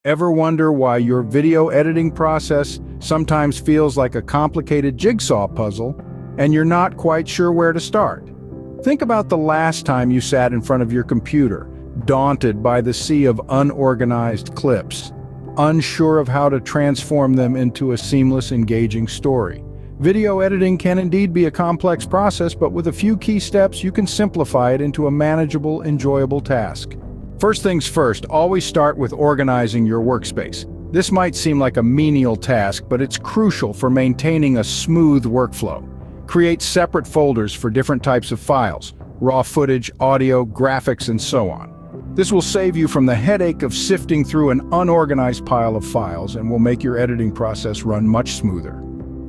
Ever wonder why your video editing process sometimes feels like a complicated jigsaw puzzle and you're not quite sure where to start? Think about the last time you sat in front of your computer, daunted by the sea of unorganized clips, unsure of how to transform them into a seamless, engaging story. Video editing can indeed be a complex process, but with a few key steps, you can simplify it into a manageable, enjoyable task. First things first, always start with organizing your workspace. This might seem like a menial task, but it's crucial for maintaining a smooth workflow. Create separate folders for different types of files, raw footage, audio, graphics, and so on. This will save you from the headache of sifting through an unorganized pile of files and will make your editing process run much smoother.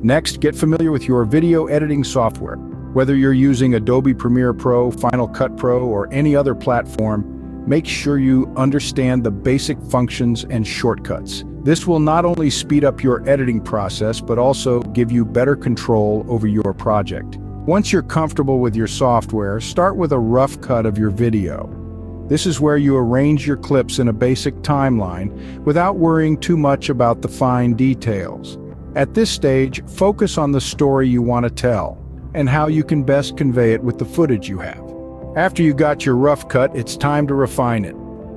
Next, get familiar with your video editing software. Whether you're using Adobe Premiere Pro, Final Cut Pro, or any other platform, make sure you understand the basic functions and shortcuts. This will not only speed up your editing process, but also give you better control over your project. Once you're comfortable with your software, start with a rough cut of your video. This is where you arrange your clips in a basic timeline without worrying too much about the fine details. At this stage, focus on the story you want to tell and how you can best convey it with the footage you have. After you got your rough cut, it's time to refine it.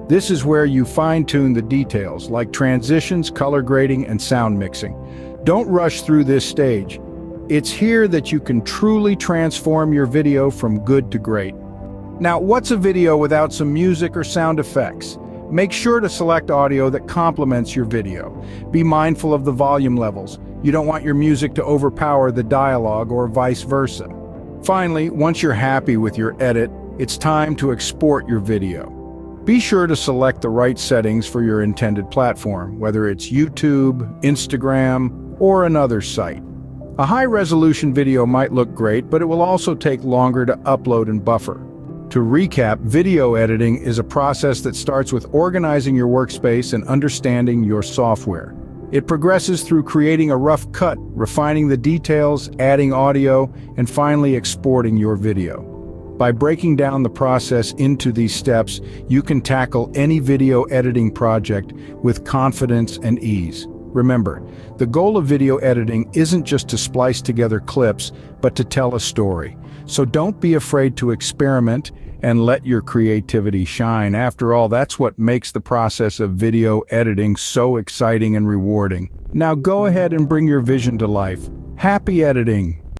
This is where you fine-tune the details, like transitions, color grading, and sound mixing. Don't rush through this stage. It's here that you can truly transform your video from good to great. Now, what's a video without some music or sound effects? Make sure to select audio that complements your video. Be mindful of the volume levels. You don't want your music to overpower the dialogue or vice versa. Finally, once you're happy with your edit, it's time to export your video. Be sure to select the right settings for your intended platform, whether it's YouTube, Instagram, or another site. A high-resolution video might look great, but it will also take longer to upload and buffer. To recap, video editing is a process that starts with organizing your workspace and understanding your software. It progresses through creating a rough cut, refining the details, adding audio, and finally exporting your video. By breaking down the process into these steps, you can tackle any video editing project with confidence and ease. Remember, the goal of video editing isn't just to splice together clips, but to tell a story. So don't be afraid to experiment and let your creativity shine. After all, that's what makes the process of video editing so exciting and rewarding. Now go ahead and bring your vision to life. Happy editing!